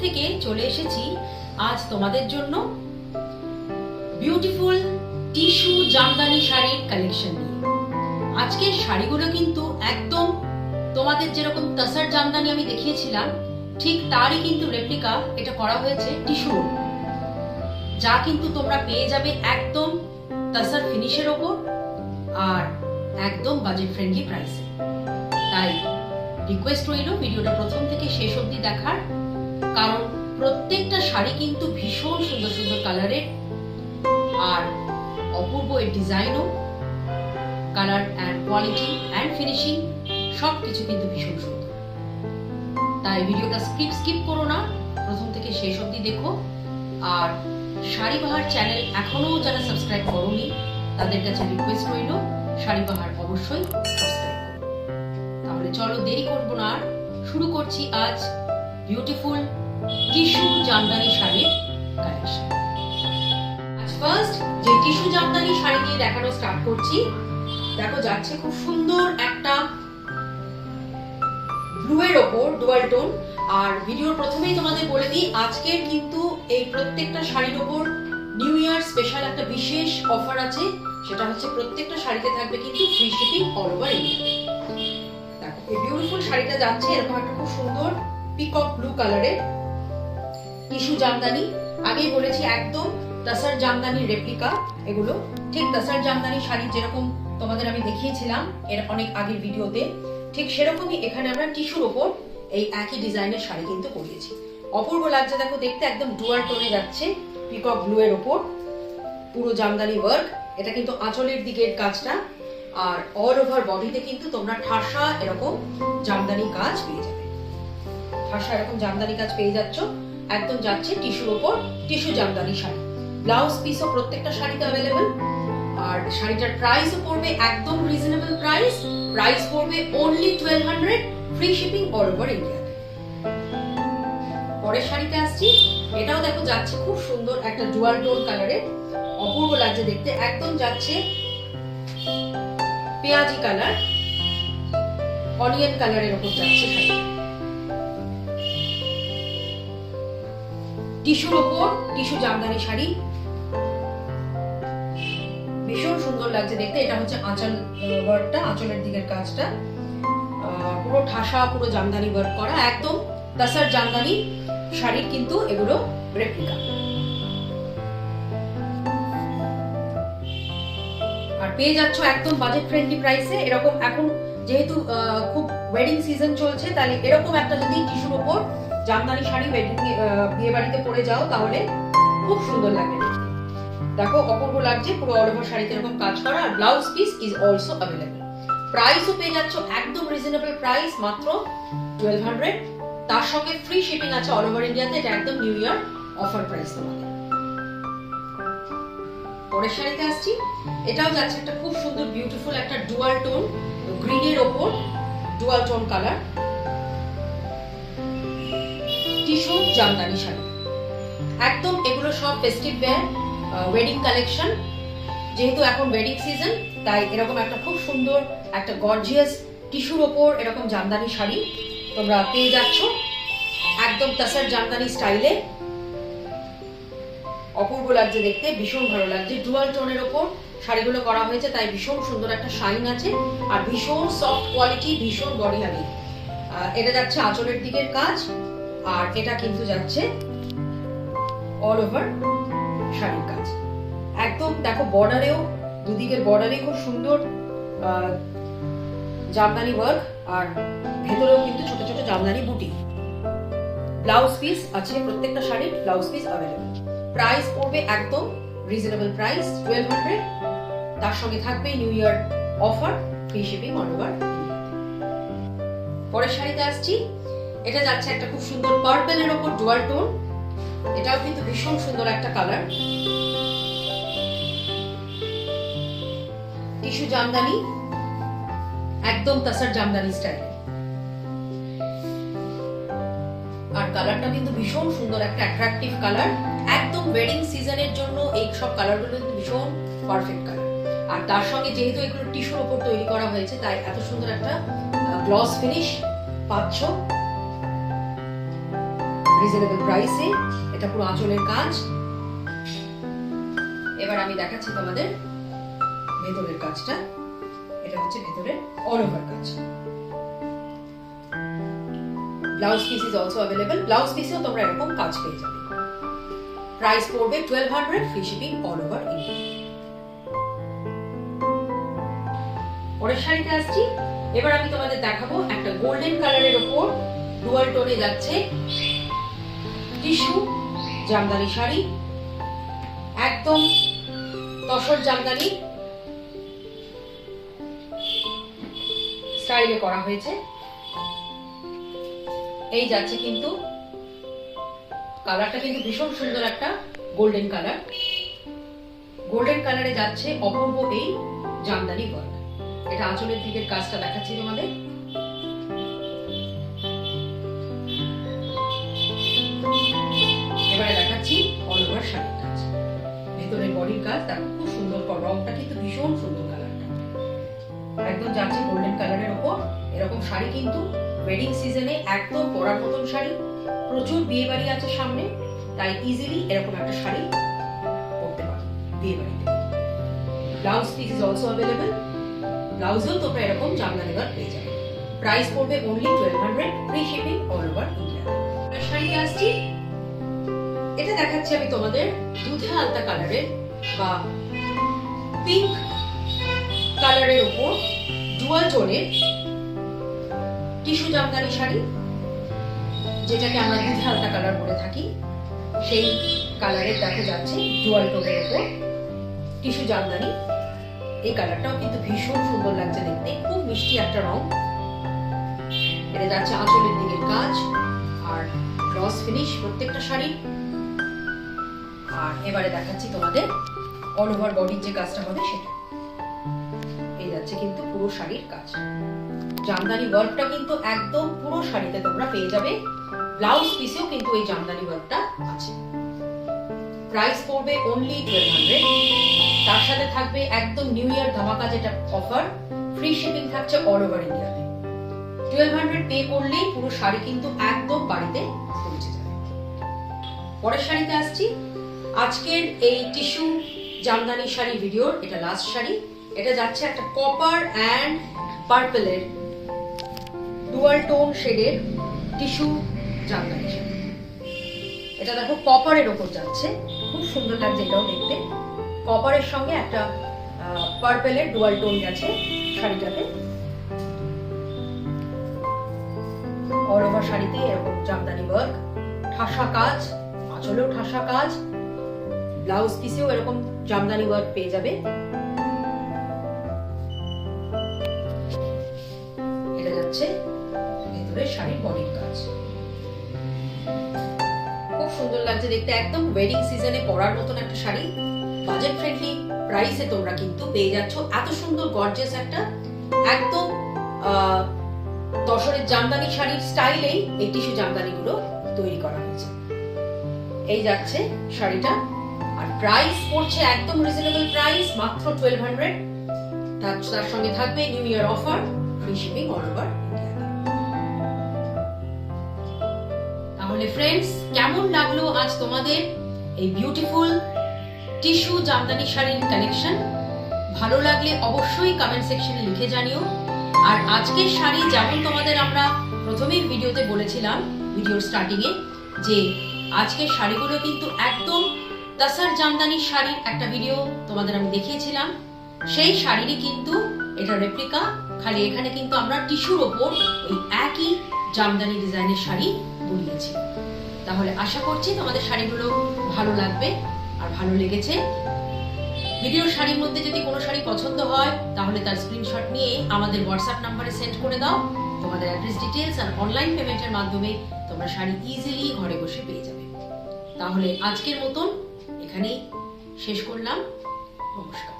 থেকে চলে এসেছি আজ তোমাদের জন্য বিউটিফুল টিস্যু জামদানি শাড়ির কালেকশন নিয়ে। আজকের শাড়িগুলো কিন্তু একদম তোমাদের যেরকম তাসার জামদানি আমি দেখিয়েছিলাম ঠিক তারই কিন্তু রেপ্লিকা এটা করা হয়েছে টিস্যুর উপর, যা কিন্তু তোমরা পেয়ে যাবে একদম তাসার ফিনিশের ওপর আর একদম বাজেট ফ্রেন্ডলি প্রাইসে। তাই রিকোয়েস্ট রইল ভিডিওটা প্রথম থেকে শেষ অবধি দেখার, কারণ প্রত্যেকটা শাড়ি কিন্তু ভীষণ সুন্দর সুন্দর কালারের আর অপূর্ব এর ডিজাইনও, colour and quality and finishing সবকিছু কিন্তু ভীষণ সুন্দর। তাই ভিডিওটা স্কিপ করো না, প্রথম থেকে শেষ অবধি দেখো। আর শাড়িবাহার চ্যানেল এখনো যারা সাবস্ক্রাইব করোনি তাদের কাছে রিকোয়েস্ট রইল শাড়িবাহার অবশ্যই সাবস্ক্রাইব করো। তাহলে চলো দেরি করবো না, আর শুরু করছি আজ বিউটিফুল টিস্যু জামদানি শাড়ির কালেকশন। আজ ফার্স্ট যে টিস্যু জামদানি শাড়ি দিয়ে দেখানো স্টার্ট করছি। দেখো যাচ্ছে খুব সুন্দর একটা ব্লু এর ওপর ডুয়াল টোন। আর ভিডিওর প্রথমেই তোমাদের বলে দিই আজকের কিন্তু এই প্রত্যেকটা শাড়ির ওপর নিউ ইয়ার স্পেশাল একটা বিশেষ অফার আছে, সেটা হচ্ছে প্রত্যেকটা শাড়িতে থাকবে কিন্তু free shipping all over India. দেখো এই বিউটিফুল শাড়িটা যাচ্ছে এরকম একটা খুব সুন্দর পিকক ব্লু কালারের টিস্যু জামদানি। আগেই বলেছি একদম তাসার জামদানির রেপ্লিকা এগুলো, ঠিক তাসার জামদানি শাড়ি যেরকম তোমাদের আমি দেখিয়েছিলাম এর অনেক আগের ভিডিওতে, ঠিক সেরকমই এখানে আমরা টিস্যুর ওপর এই একই ডিজাইনের শাড়ি কিন্তু করিয়েছি। অপূর্ব লাগছে দেখো দেখতে, একদম ডুয়াল টোনে যাচ্ছে পিকক ব্লু এর ওপর পুরো জামদানি ওয়ার্ক। এটা কিন্তু আঁচলের দিকের কাজটা, আর অল ওভার বডিতে কিন্তু তোমরা ঠাসা এরকম জামদানি কাজ পেয়ে যাবে। ঠাসা এরকম জামদানি কাজ পেয়ে যাচ্ছ, একদম যাচ্ছে টিস্যুর ওপর টিস্যু জামদানি শাড়ি। ব্লাউজ পিসও প্রত্যেকটা শাড়িতে অ্যাভেলেবল। আর শাড়িটার প্রাইসও পড়বে একদম রিজনেবল প্রাইস, প্রাইস পড়বে only 1200, free shipping all over India. পরের শাড়িতে আসছি, এটাও দেখো যাচ্ছে খুব সুন্দর একটা ডুয়াল টোন কালারে, অপূর্ব লাগছে দেখতে, একদম যাচ্ছে পেঁয়াজি কালার অনিয়ন কালারের উপর যাচ্ছে শাড়ি। টিস্যুর উপর টিস্যু জামদানি শাড়ি, ভীষণ সুন্দর লাগছে দেখতে। এটা হচ্ছে আঁচল ওয়ার্কটা, আঁচলের দিকের কাজটা পুরো ঠাসা, পুরো জামদানি ওয়ার্ক করা, একদম তাসার জামদানি শাড়ির কিন্তু এগুলো রেপ্লিকা। আর পেয়ে যাচ্ছ একদম বাজেট ফ্রেন্ডলি প্রাইসে। এরকম এখন যেহেতু খুব ওয়েডিং সিজন চলছে, তাহলে এরকম একটা যদি টিস্যুর উপর জামদানি শাড়ি ওয়েডিং বিয়ে বাড়িতে পরে যাও তাহলে খুব সুন্দর লাগে। দেখো অপূর্ব লাগছে, পুরো অল ওভার শাড়িতে এরকম কাজ করা। আর blouse piece is also available. প্রাইসও পেয়ে যাচ্ছ একদম রিজনেবল প্রাইস, মাত্র 1200। তার সঙ্গে ফ্রি শিপিং আছে অল ওভার ইন্ডিয়াতে। এটা একদম নিউ ইয়ার অফার প্রাইস তোমাদের। পরের শাড়িতে আসছি, এটাও যাচ্ছে একটা খুব সুন্দর বিউটিফুল একটা ডুয়াল টোন গ্রিনের ওপর dual tone colour tissue Jamdani sari. একদম এগুলো সব ফেস্টিভ ওয়্যার, ওয়েডিং কালেকশন। যেহেতু এখন ওয়েডিং সিজন, তাই এরকম একটা খুব সুন্দর একটা গর্জিয়াস টিস্যুর ওপর এরকম জামদানি শাড়ি তোমরা পেয়ে যাচ্ছ একদম তাসার জামদানি স্টাইলে। অপূর্ব লাগছে দেখতে, ভীষণ ভালো লাগছে। ডুয়াল টোনের ওপর শাড়িগুলো করা হয়েছে, তাই ভীষণ সুন্দর একটা শাইন আছে আর ভীষণ সফট কোয়ালিটি, ভীষণ বডি হাভি। এটা যাচ্ছে আঁচলের দিকের কাজ, আর এটা কিন্তু যাচ্ছে অল ওভার শাড়ির কাজ। একদম দেখো বর্ডারেও, দুদিকের বর্ডারে খুব সুন্দর জামদানি ওয়ার্ক, আর ভেতরেও কিন্তু ছোট ছোট জামদানি বুটি। ব্লাউজ পিস আছে প্রত্যেকটা শাড়ির, ব্লাউজ পিস অ্যাভেলেবল। প্রাইস পড়বে একদম রিজনেবল প্রাইস 1200। তার সঙ্গে থাকবে new year offer, free shipping all over. পরের শাড়িতে আসছি, এটা যাচ্ছে একটা খুব সুন্দর পার্পলের ওপর ডুয়াল টোন। এটাও কিন্তু ভীষণ সুন্দর একটা কালার, টিস্যু জামদানি, একদম তাসার জামদানি স্টাইল। আর কালারটা কিন্তু ভীষণ সুন্দর একটা অ্যাট্রাকটিভ কালার, একদম ওয়েডিং সিজনের জন্য এই সব কালারগুলো কিন্তু ভীষণ পারফেক্ট কালার। আর তার সঙ্গে যেহেতু এগুলো টিস্যুর উপর তৈরি করা হয়েছে, তাই এত সুন্দর একটা গ্লস ফিনিশ পাচ্ছ। রিজনেবল প্রাইসে। এটা পুরো আঁচলের কাজ। এবার আমি দেখাচ্ছি তোমাদের ভেতরের কাজটা। এটা হচ্ছে ভেতরের অল ওভার কাজ। Blouse piece is also available. Blouse পিসেও তোমরা এরকম কাজ পেয়ে যাবে। প্রাইস পড়বে 1200, free shipping all over India. পরের শাড়িতে আসছি। এবার আমি তোমাদের দেখাবো একটা গোল্ডেন কালারের উপর ডুয়াল টোনে যাচ্ছে টিস্যু জামদানি শাড়ি। একদম তসর জামদানি স্টাইলে করা হয়েছে। এই যাচ্ছে কিন্তু কালারটা কিন্তু ভীষণ সুন্দর একটা গোল্ডেন কালার। গোল্ডেন কালারে যাচ্ছে অপূর্ব এই জামদানি ওয়ার্ক। এটা আঁচলের দিকের কাজটা দেখাচ্ছি তোমাদের। এবারে দেখাচ্ছি অল ওভার শাড়ির কাজ। ভেতরের বডির কাজ তার খুব সুন্দর, রংটা কিন্তু ভীষণ সুন্দর কালারটা। একদম যাচ্ছে গোল্ডেন কালারের উপর। এরকম শাড়ি কিন্তু ওয়েডিং সিজনে একদম পরার মতন শাড়ি। প্রচুর বিয়ে বাড়ি আছে সামনে, তাই ইজিলি এরকম একটা শাড়ি পরতে পারো বিয়ে বাড়িতে। Blouse piece is also available. ব্লাউজেও তোমরা এরকম জামদানি ওয়ার্ক পেয়ে যাবে। প্রাইস পড়বে only 1200, free shipping all over India. Sari আসছি। এটা দেখাচ্ছি আমি তোমাদের দুধে আলতা কালারের বা পিঙ্ক কালারের উপর ডুয়াল টোনের টিস্যু জামদানি শাড়ি, যেটাকে আমরা দুধে আলতা কালার বলে থাকি। সেই কালারের দেখা যাচ্ছে ডুয়াল টোনের উপর টিস্যু জামদানি। এই কালারটাও কিন্তু ভীষণ সুন্দর লাগছে দেখতে, খুব মিষ্টি একটা রং। এটা যাচ্ছে আঁচলের দিকের কাজ আর গ্লস ফিনিশ প্রত্যেকটা শাড়ি। আর এবারে দেখাচ্ছি তোমাদের অল ওভার বডির যে কাজটা হবে সেটা। এই যাচ্ছে কিন্তু পুরো শাড়ির কাজ। জামদানি ওয়ার্কটা কিন্তু একদম পুরো শাড়িতে তোমরা পেয়ে যাবে। ব্লাউজ পিসেও কিন্তু এই জামদানি ওয়ার্কটা আছে। প্রাইস পড়বে অনলি 1200। তার সাথে থাকবে একদম নিউ ইয়ার ধামাকা যেটা অফার, ফ্রি শিপিং থাকছে অল ওভার ইন্ডিয়াতে। 1200 পে করলেই পুরো শাড়ি কিন্তু একদম বাড়িতে পৌঁছে যাবে। পরের শাড়িতে আসছি। আজকের এই টিস্যু জামদানি শাড়ি ভিডিওর এটা লাস্ট শাড়ি। এটা যাচ্ছে একটা কপার অ্যান্ড পার্পলের ডুয়াল টোন শেডের টিস্যু জামদানি শাড়ি। এটা দেখো কপারের ওপর যাচ্ছে, খুব সুন্দর লাগছে এটাও দেখতে। কপারের সঙ্গে একটা পার্পলের ডুয়াল টোন গেছে শাড়িটাতে। অল ওভার শাড়িতে এরকম জামদানি ওয়ার্ক, ঠাসা কাজ, আঁচলেও ঠাসা কাজ, ব্লাউজ পিসেও এরকম জামদানি ওয়ার্ক পেয়ে যাবে। এটা যাচ্ছে ভেতরে শাড়ির বডির কাজ। খুব সুন্দর লাগছে দেখতে, একদম ওয়েডিং সিজনে পরার মতন একটা শাড়ি। বাজেট ফ্রেন্ডলি প্রাইসে তোমরা কিন্তু পেয়ে যাচ্ছ এত সুন্দর গর্জিয়াস একটা একদম তসরের জামদানি শাড়ির স্টাইলেই এই টিস্যু জামদানিগুলো তৈরি করা হয়েছে। এই যাচ্ছে শাড়িটা। আর প্রাইস পড়ছে একদম রিজনেবল প্রাইস, মাত্র 1200। তার সঙ্গে থাকবে new year offer, free shipping all over India. তাহলে ফ্রেন্ডস, কেমন লাগলো আজ তোমাদের এই বিউটিফুল টিস্যু জামদানি শাড়ির কালেকশন? ভালো লাগলে অবশ্যই কমেন্ট সেকশনে লিখে জানিও। আর আজকের শাড়ি যেমন তোমাদের আমরা প্রথমেই ভিডিওতে বলেছিলাম, ভিডিওর স্টার্টিং এ, যে আজকের শাড়িগুলো কিন্তু একদম তাসার জামদানি শাড়ির একটা ভিডিও তোমাদের আমি দেখিয়েছিলাম। সেই শাড়িরই কিন্তু এটা রেপ্লিকা, খালি এখানে কিন্তু আমরা টিস্যুর ওপর ওই একই জামদানি ডিজাইনের শাড়ি বুনিয়েছি। তাহলে আশা করছি তোমাদের শাড়িগুলো ভালো লাগবে। আর ভালো লেগেছে, ভিডিওর শাড়ির মধ্যে যদি কোনো শাড়ি পছন্দ হয় তাহলে তার স্ক্রিনশট নিয়ে আমাদের হোয়াটসঅ্যাপ নাম্বারে সেন্ড করে দাও। তোমাদের অ্যাড্রেস ডিটেইলস আর অনলাইন পেমেন্টের মাধ্যমে তোমরা শাড়ি ইজিলি ঘরে বসে পেয়ে যাবে। তাহলে আজকের মতন এখানেই শেষ করলাম। নমস্কার।